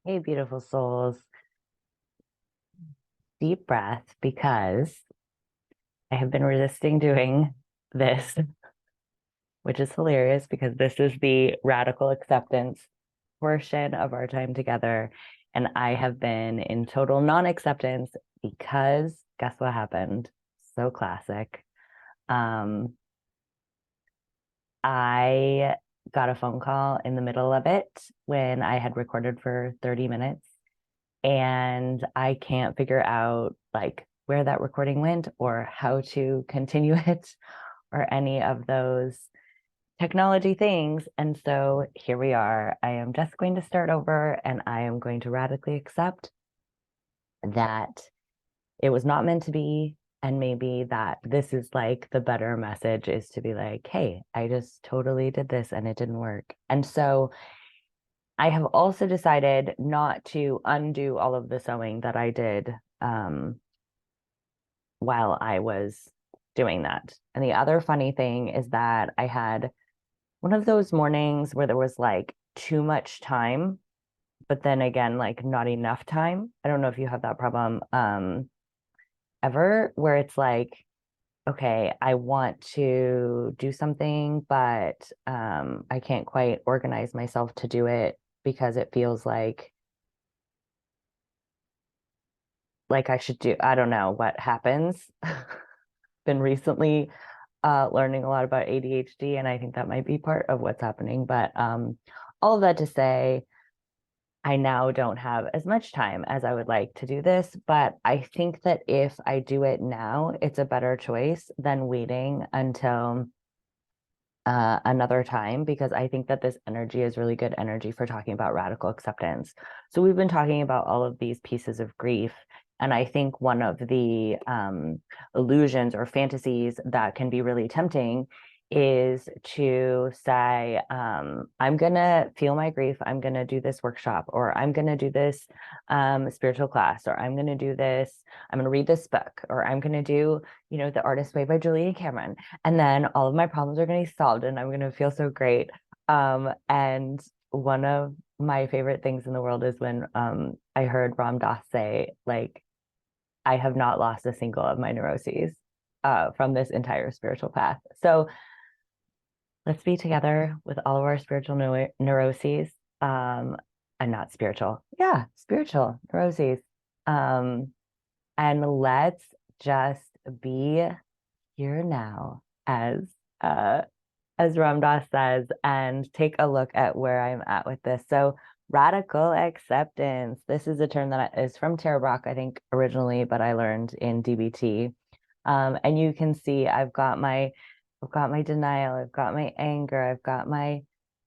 Hey, beautiful souls. Deep breath because I have been resisting doing this, which is hilarious because this is the radical acceptance portion of our time together. And I have been in total non-acceptance because guess what happened? So classic. Um, I got a phone call in the middle of it when I had recorded for 30 minutes and I can't figure out like where that recording went or how to continue it or any of those technology things. And so here we are. I am just going to start over and I am going to radically accept that it was not meant to be. And maybe that this is like the better message is to be like, hey, I just totally did this and it didn't work. And so I have also decided not to undo all of the sewing that I did while I was doing that. And the other funny thing is that I had one of those mornings where there was like too much time, but then again, like not enough time. I don't know if you have that problem ever, where it's like, okay, I want to do something, but I can't quite organize myself to do it because it feels like I should do, I don't know what happens. Been recently learning a lot about ADHD, and I think that might be part of what's happening. But all of that to say, I now don't have as much time as I would like to do this. But I think that if I do it now, it's a better choice than waiting until another time, because I think that this energy is really good energy for talking about radical acceptance. So we've been talking about all of these pieces of grief. And I think one of the illusions or fantasies that can be really tempting is to say, I'm going to feel my grief. I'm going to do this workshop, or I'm going to do this spiritual class, or I'm going to do this, I'm going to read this book, or I'm going to do, The Artist's Way by Julia Cameron. And then all of my problems are going to be solved and I'm going to feel so great. And one of my favorite things in the world is when I heard Ram Dass say, like, I have not lost a single of my neuroses from this entire spiritual path. So let's be together with all of our spiritual neuroses, and not spiritual. Yeah, spiritual neuroses. Um, and let's just be here now, uh, as Ram Dass says, and take a look at where I'm at with this. So radical acceptance. This is a term that is from Tara Brach, I think, originally, but I learned in DBT. And you can see I've got my denial, I've got my anger, I've got my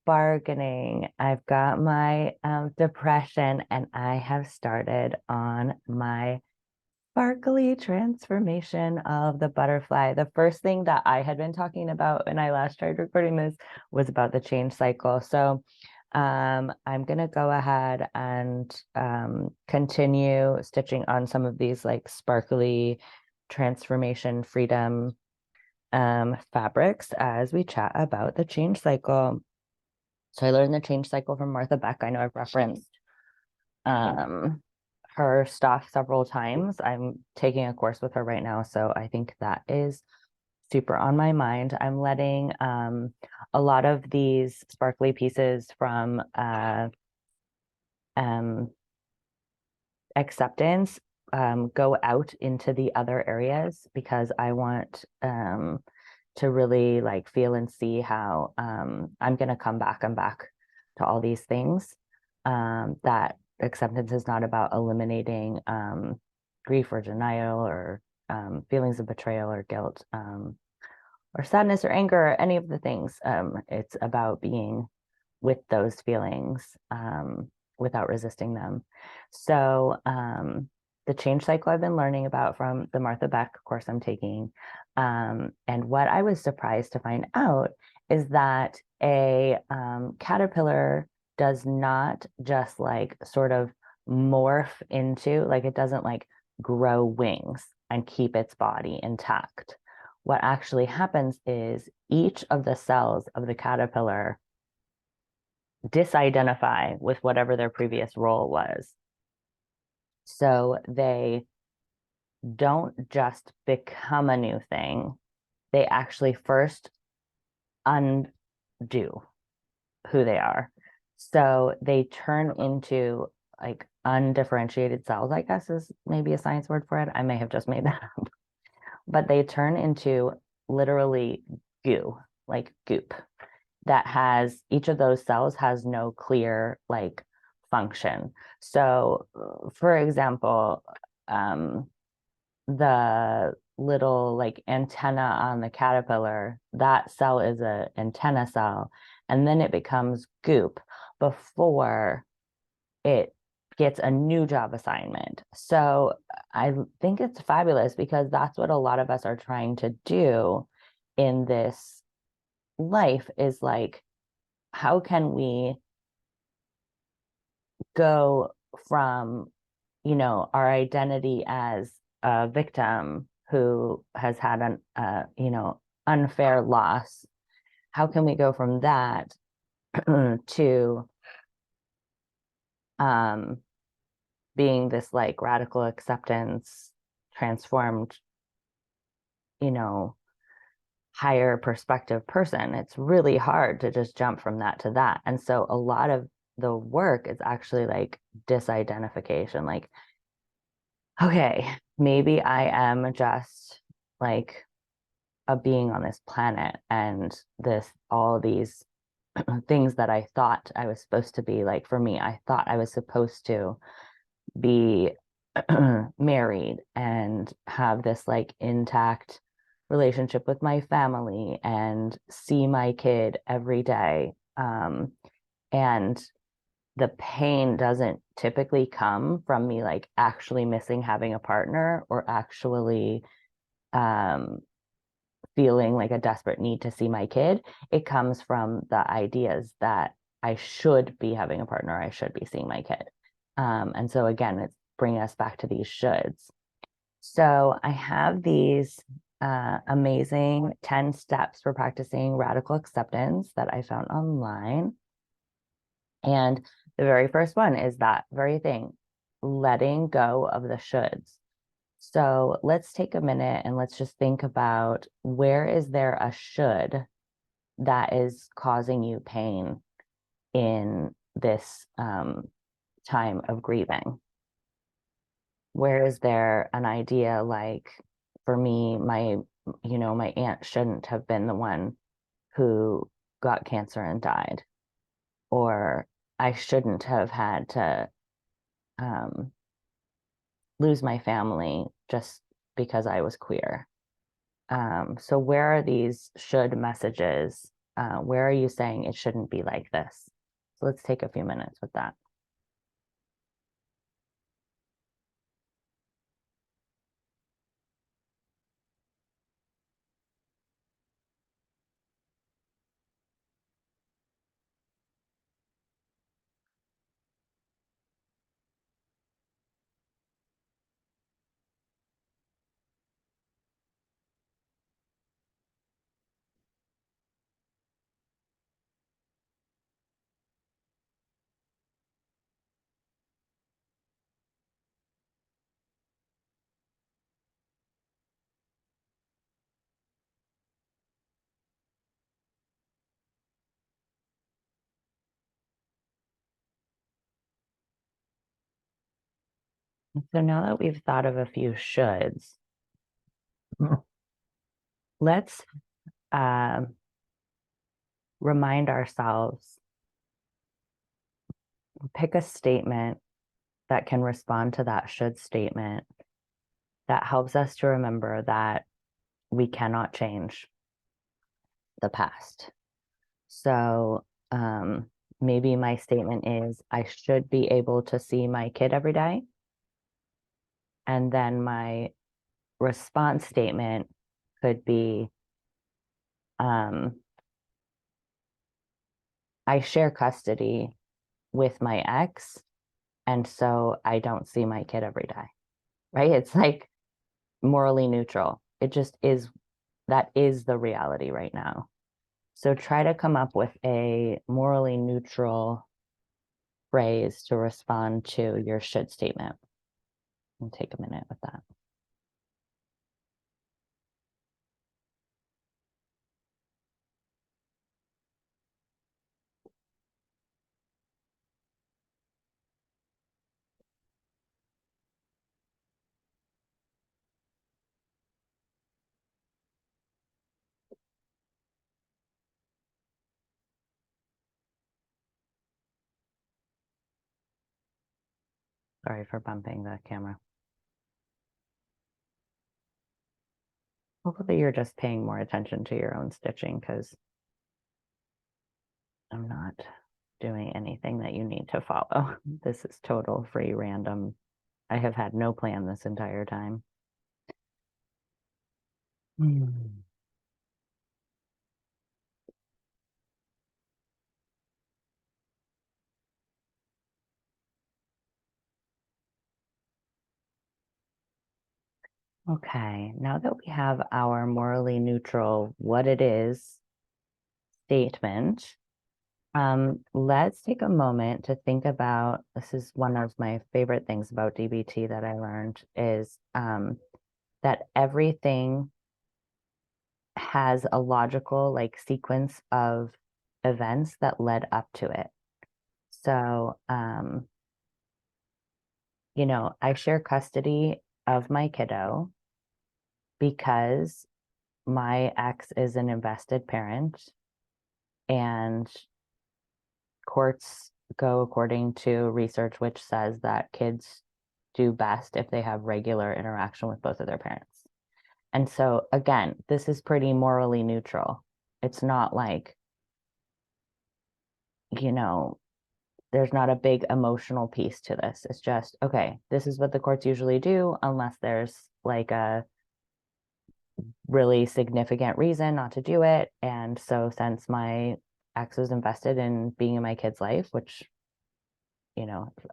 bargaining, I've got my depression, and I have started on my sparkly transformation of the butterfly. The first thing that I had been talking about when I last tried recording this was about the change cycle. So I'm going to go ahead and continue stitching on some of these like sparkly transformation freedom fabrics as we chat about the change cycle. So I learned the change cycle from Martha Beck. I know I've referenced her stuff several times. I'm taking a course with her right now, so I think that is super on my mind. I'm letting a lot of these sparkly pieces from acceptance go out into the other areas because I want to really like feel and see how I'm going to come back. I'm back to all these things. That acceptance is not about eliminating grief or denial or feelings of betrayal or guilt or sadness or anger or any of the things. It's about being with those feelings without resisting them. So the change cycle I've been learning about from the Martha Beck course I'm taking. And what I was surprised to find out is that a caterpillar does not just like sort of morph into, like it doesn't like grow wings and keep its body intact. What actually happens is each of the cells of the caterpillar disidentify with whatever their previous role was. So they don't just become a new thing, they actually first undo who they are. So they turn into like undifferentiated cells, I guess is maybe a science word for it. I may have just made that up, but they turn into literally goo, like goop, that has each of those cells has no clear like function. So, for example, the little like antenna on the caterpillar, that cell is a antenna cell, and then it becomes goop before it gets a new job assignment. So I think it's fabulous because that's what a lot of us are trying to do in this life is like, how can we go from, our identity as a victim who has had an, unfair loss? How can we go from that to um, being this like radical acceptance, transformed, you know, higher perspective person? It's really hard to just jump from that to that. And so a lot of the work is actually like disidentification, like, okay, maybe I am just like a being on this planet and all these things that I thought I was supposed to be. Like for me, I thought I was supposed to be married and have this like intact relationship with my family and see my kid every day. And the pain doesn't typically come from me like actually missing having a partner or actually um, feeling like a desperate need to see my kid. It comes from the ideas that I should be having a partner, I should be seeing my kid. And so again, it's bringing us back to these shoulds. So I have these amazing 10 steps for practicing radical acceptance that I found online. And the very first one is that very thing, letting go of the shoulds. So let's take a minute and let's just think about, where is there a should that is causing you pain in this time of grieving? Where is there an idea like, for me, my aunt shouldn't have been the one who got cancer and died, or I shouldn't have had to um, lose my family just because I was queer. So where are these should messages? Where are you saying it shouldn't be like this? So let's take a few minutes with that. So now that we've thought of a few shoulds, let's um, remind ourselves, pick a statement that can respond to that should statement that helps us to remember that we cannot change the past. So maybe my statement is, I should be able to see my kid every day. And then my response statement could be, um, I share custody with my ex, and so I don't see my kid every day, right? It's like morally neutral. It just is, that is the reality right now. So try to come up with a morally neutral phrase to respond to your should statement. And take a minute with that. Sorry for bumping the camera. Hopefully you're just paying more attention to your own stitching because I'm not doing anything that you need to follow. This is total free random. I have had no plan this entire time. Okay, now that we have our morally neutral what it is statement, let's take a moment to think about, this is one of my favorite things about DBT that I learned is that everything has a logical like sequence of events that led up to it. So, I share custody of my kiddo because my ex is an invested parent and courts go according to research which says that kids do best if they have regular interaction with both of their parents. And so again, this is pretty morally neutral. It's not like, there's not a big emotional piece to this. It's just, okay, this is what the courts usually do unless there's like a really significant reason not to do it. And so since my ex was invested in being in my kid's life, which,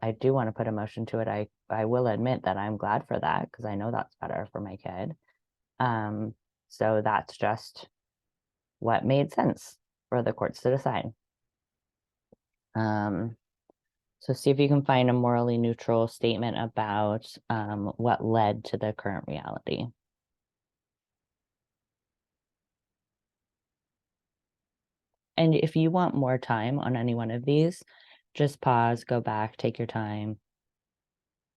I do want to put emotion to it. I will admit that I'm glad for that because I know that's better for my kid. So that's just what made sense for the courts to decide. So see if you can find a morally neutral statement about what led to the current reality. And if you want more time on any one of these, just pause, go back, take your time.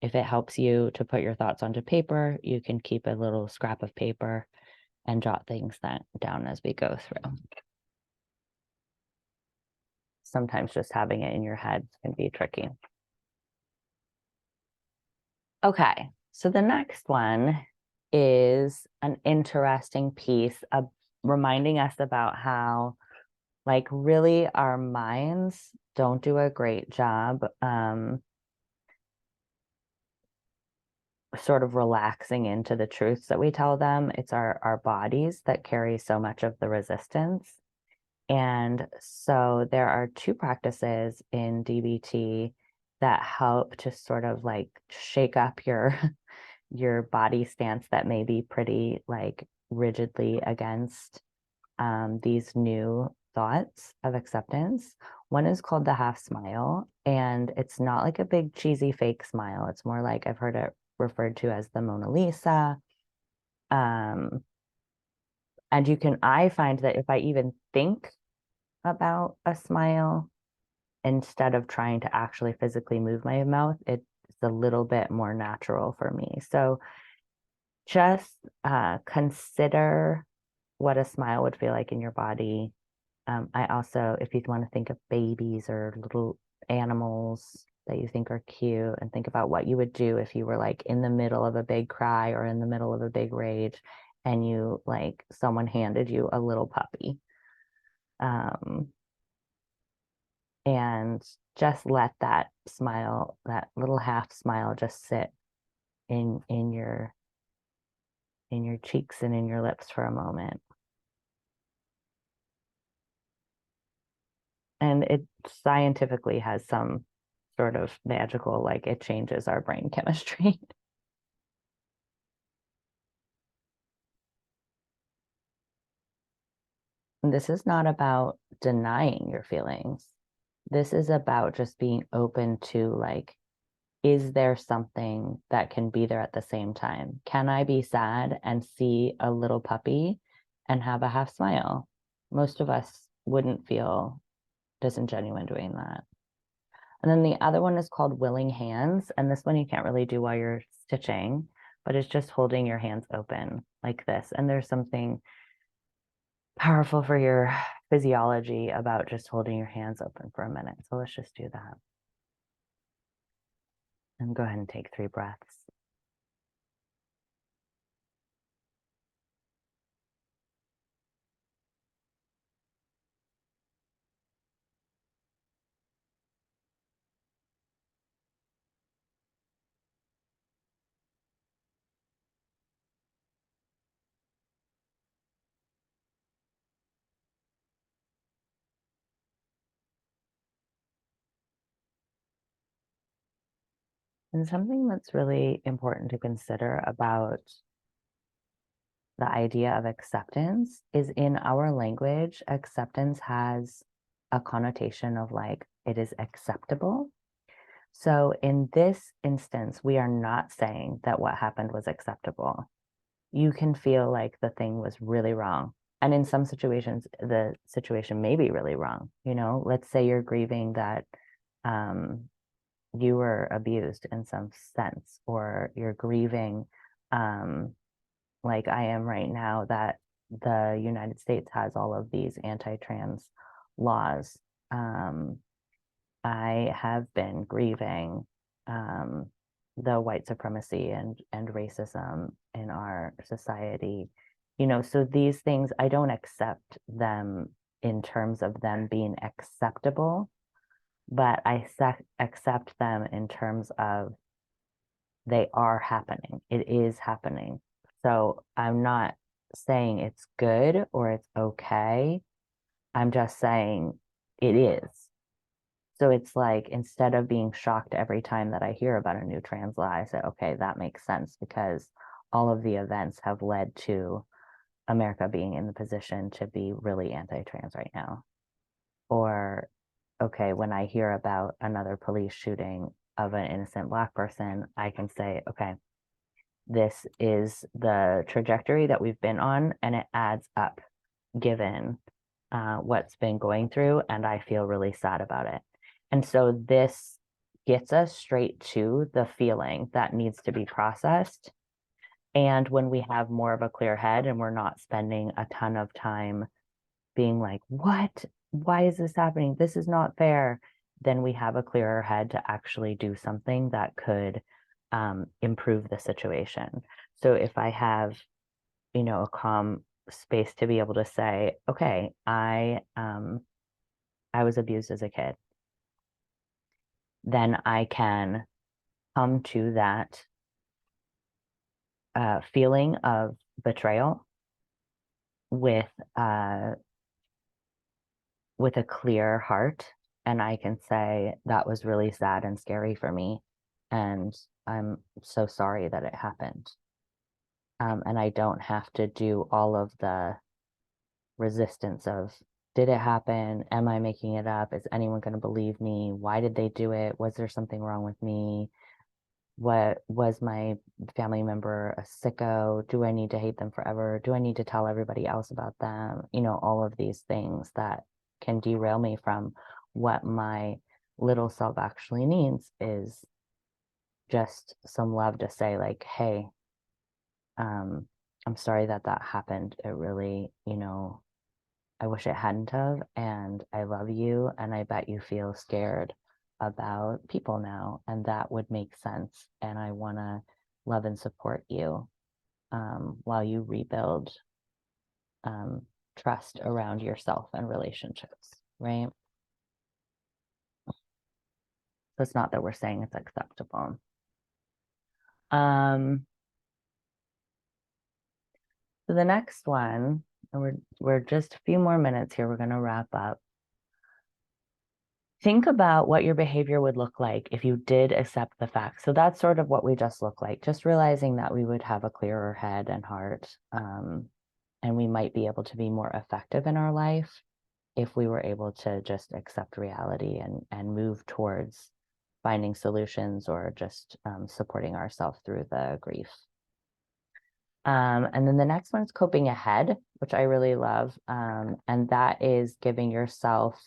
If it helps you to put your thoughts onto paper, you can keep a little scrap of paper and jot things down as we go through. Sometimes just having it in your head can be tricky. Okay, so the next one is an interesting piece of reminding us about how, like, really our minds don't do a great job sort of relaxing into the truths that we tell them. It's our bodies that carry so much of the resistance. And so there are two practices in DBT that help to sort of like shake up your your body stance that may be pretty like rigidly against these new thoughts of acceptance. One is called the half smile, and it's not like a big cheesy fake smile. It's more like I've heard it referred to as the Mona Lisa. And I find that if I even think about a smile instead of trying to actually physically move my mouth, it's a little bit more natural for me. So just consider what a smile would feel like in your body. I also, if you want to think of babies or little animals that you think are cute, and think about what you would do if you were like in the middle of a big cry or in the middle of a big rage and you like someone handed you a little puppy. And just let that smile, that little half smile, just sit in your cheeks and in your lips for a moment. And it scientifically has some sort of magical, like it changes our brain chemistry. And this is not about denying your feelings. This is about just being open to like, is there something that can be there at the same time? Can I be sad and see a little puppy and have a half smile? Most of us wouldn't feel disingenuous doing that. And then the other one is called willing hands. And this one you can't really do while you're stitching, but it's just holding your hands open like this. And there's something powerful for your physiology about just holding your hands open for a minute. So let's just do that. And go ahead and take 3 breaths. And something that's really important to consider about the idea of acceptance is in our language, acceptance has a connotation of like it is acceptable. So in this instance, we are not saying that what happened was acceptable. You can feel like the thing was really wrong. And in some situations, the situation may be really wrong. You know, let's say you're grieving that you were abused in some sense, or you're grieving, like I am right now, that the United States has all of these anti-trans laws. I have been grieving the white supremacy and racism in our society. You know, so these things, I don't accept them in terms of them being acceptable, but I accept them in terms of they are happening. It is happening. So I'm not saying it's good or it's okay. I'm just saying it is. So it's like instead of being shocked every time that I hear about a new trans law, I say, okay, that makes sense because all of the events have led to America being in the position to be really anti-trans right now. Or, okay, when I hear about another police shooting of an innocent Black person, I can say, okay, this is the trajectory that we've been on, and it adds up given what's been going through, and I feel really sad about it. And so this gets us straight to the feeling that needs to be processed. And when we have more of a clear head and we're not spending a ton of time being like, what? Why is this happening? This is not fair. Then we have a clearer head to actually do something that could improve the situation. So if I have, you know, a calm space to be able to say, okay, I was abused as a kid, then I can come to that feeling of betrayal with with a clear heart, and I can say that was really sad and scary for me, and I'm so sorry that it happened. And I don't have to do all of the resistance of, did it happen? Am I making it up? Is anyone going to believe me? Why did they do it? Was there something wrong with me? What was my family member a sicko? Do I need to hate them forever? Do I need to tell everybody else about them? You know, all of these things that can derail me from what my little self actually needs is just some love to say, like, hey, I'm sorry that that happened. It really, you know, I wish it hadn't have, and I love you, and I bet you feel scared about people now, and that would make sense. And I want to love and support you while you rebuild trust around yourself and relationships, right? So it's not that we're saying it's acceptable. So the next one, and we're just a few more minutes here. We're going to wrap up. Think about what your behavior would look like if you did accept the facts. So that's sort of what we just look like, just realizing that we would have a clearer head and heart. And we might be able to be more effective in our life if we were able to just accept reality and move towards finding solutions or just supporting ourselves through the grief. And then the next one is coping ahead, which I really love. And that is giving yourself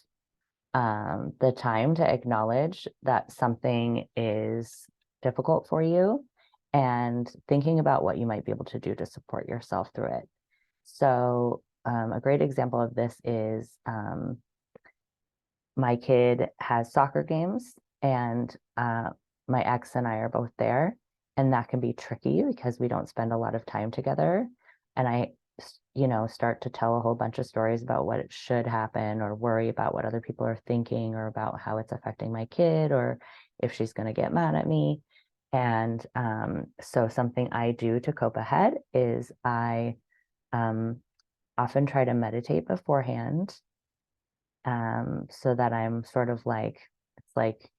the time to acknowledge that something is difficult for you and thinking about what you might be able to do to support yourself through it. So a great example of this is my kid has soccer games, and my ex and I are both there, and that can be tricky because we don't spend a lot of time together. And I, start to tell a whole bunch of stories about what it should happen, or worry about what other people are thinking, or about how it's affecting my kid, or if she's going to get mad at me. And so something I do to cope ahead is I often try to meditate beforehand, so that I'm sort of like, it's like,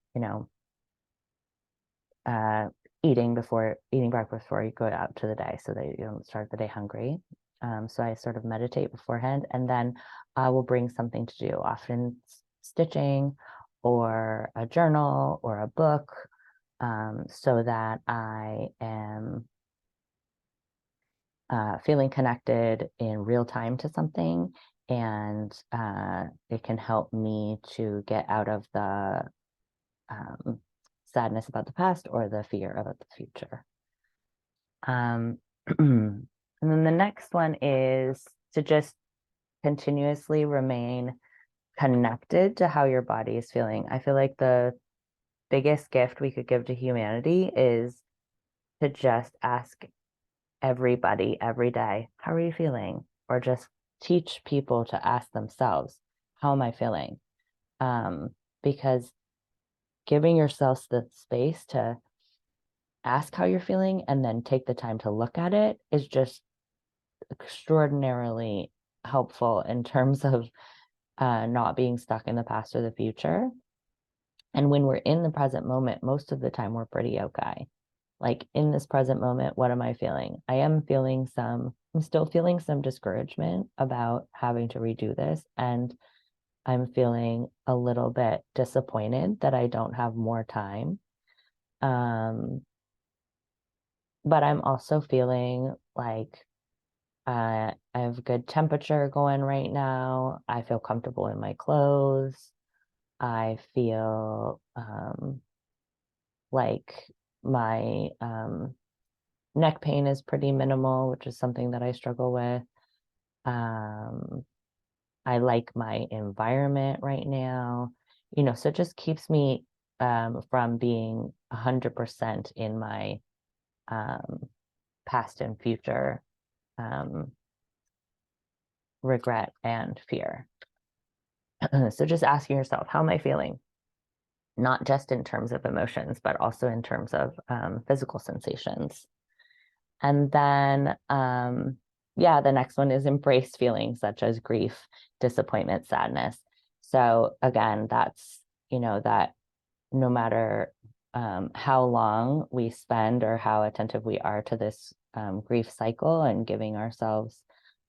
uh, eating breakfast before you go out to the day so that you don't start the day hungry. So I sort of meditate beforehand, and then I will bring something to do, often stitching or a journal or a book, so that I am feeling connected in real time to something, and it can help me to get out of the sadness about the past or the fear about the future. And then the next one is to just continuously remain connected to how your body is feeling. I feel like the biggest gift we could give to humanity is to just ask everybody every day, how are you feeling? Or just teach people to ask themselves, how am I feeling? Because giving yourself the space to ask how you're feeling and then take the time to look at it is just extraordinarily helpful in terms of not being stuck in the past or the future. And when we're in the present moment, most of the time we're pretty okay. Like, in this present moment, what am I feeling? I'm still feeling some discouragement about having to redo this. And I'm feeling a little bit disappointed that I don't have more time. But I'm also feeling like I have good temperature going right now. I feel comfortable in my clothes. I feel like my neck pain is pretty minimal, which is something that I struggle with. I like my environment right now, so it just keeps me from being 100% in my past and future regret and fear. So just asking yourself, how am I feeling? Not just in terms of emotions, but also in terms of physical sensations. And then, the next one is embrace feelings such as grief, disappointment, sadness. So again, that's, that no matter how long we spend or how attentive we are to this grief cycle and giving ourselves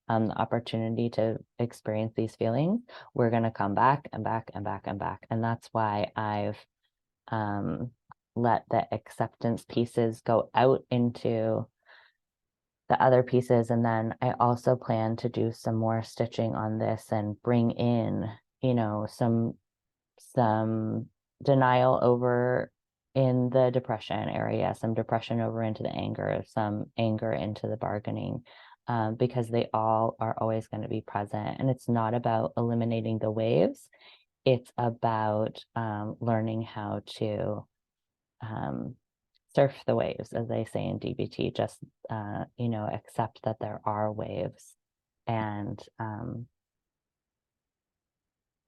the opportunity to experience these feelings, we're going to come back and back and back and back. And that's why I've let the acceptance pieces go out into the other pieces. And then I also plan to do some more stitching on this and bring in, some denial over in the depression area, some depression over into the anger, some anger into the bargaining, because they all are always going to be present. And it's not about eliminating the waves. It's about learning how to surf the waves, as they say in DBT, just, accept that there are waves, and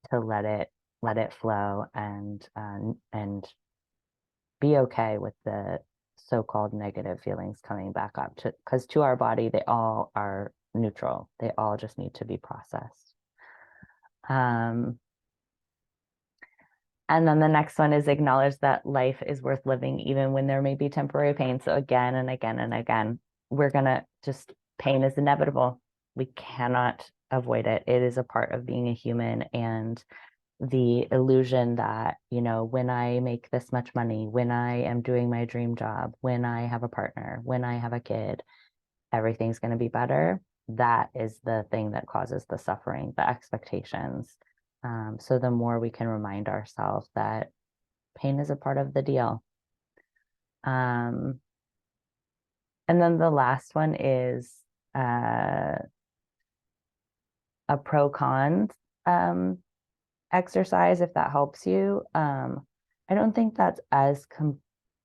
to let it flow, and be okay with the so-called negative feelings coming back up, because to our body, they all are neutral. They all just need to be processed. And then the next one is acknowledge that life is worth living even when there may be temporary pain. So again and again and again, pain is inevitable. We cannot avoid it. It is a part of being a human. And the illusion that, when I make this much money, when I am doing my dream job, when I have a partner, when I have a kid, everything's going to be better. That is the thing that causes the suffering, the expectations. So the more we can remind ourselves that pain is a part of the deal. And then the last one is a pro cons exercise, if that helps you. I don't think that's as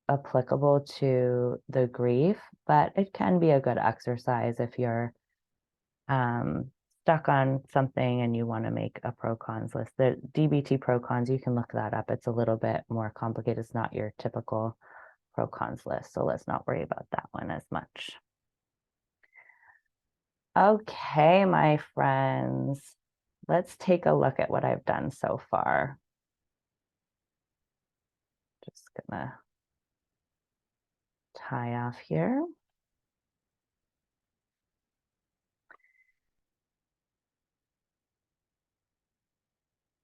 applicable to the grief, but it can be a good exercise if you're stuck on something and you want to make a pro cons list. The DBT pro cons, you can look that up. It's a little bit more complicated. It's not your typical pro cons list, so let's not worry about that one as much. Okay, my friends, let's take a look at what I've done so far. Just gonna tie off here.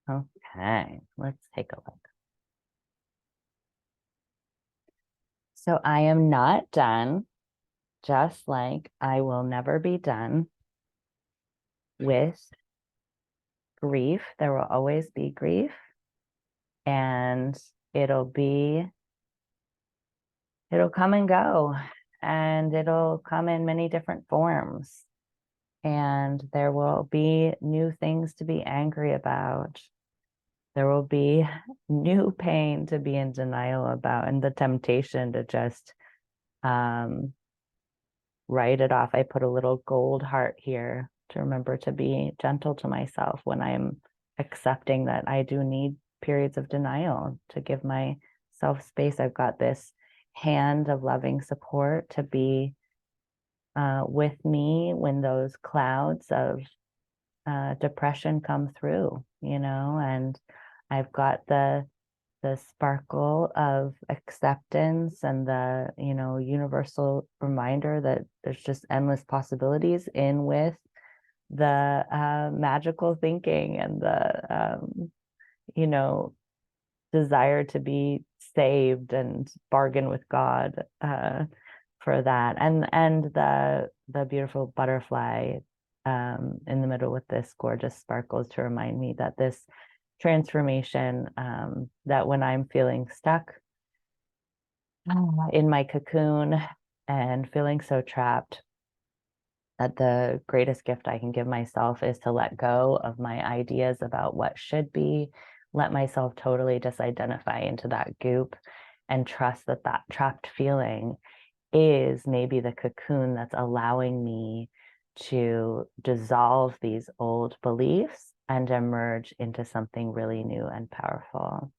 Okay, let's take a look. So I am not done, just like I will never be done with grief. There will always be grief, and it'll come and go, and it'll come in many different forms. And there will be new things to be angry about. There will be new pain to be in denial about, and the temptation to just write it off. I put a little gold heart here to remember to be gentle to myself when I'm accepting that I do need periods of denial, to give myself space. I've got this hand of loving support to be with me when those clouds of depression come through, and I've got the sparkle of acceptance and the, universal reminder that there's just endless possibilities in with the magical thinking and the, desire to be saved and bargain with God for that. And the beautiful butterfly in the middle with this gorgeous sparkles to remind me that this transformation, that when I'm feeling stuck in my cocoon and feeling so trapped, that the greatest gift I can give myself is to let go of my ideas about what should be, let myself totally disidentify into that goop, and trust that that trapped feeling is maybe the cocoon that's allowing me to dissolve these old beliefs and emerge into something really new and powerful.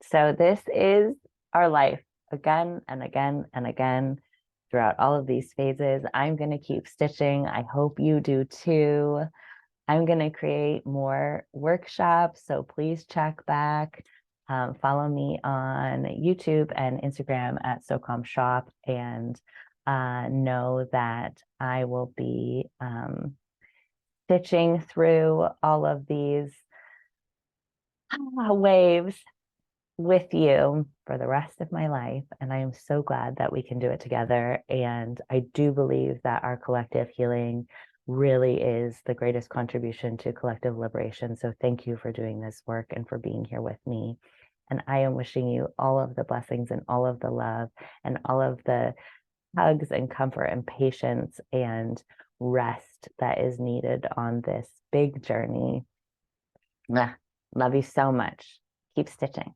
So this is our life again and again and again throughout all of these phases. I'm going to keep stitching. I hope you do too. I'm going to create more workshops, so please check back. Follow me on YouTube and Instagram at SoCalmShop, and know that I will be stitching through all of these waves with you for the rest of my life. And I am so glad that we can do it together. And I do believe that our collective healing really is the greatest contribution to collective liberation. So thank you for doing this work and for being here with me. And I am wishing you all of the blessings and all of the love and all of the hugs and comfort and patience and rest that is needed on this big journey. Love you so much. Keep stitching.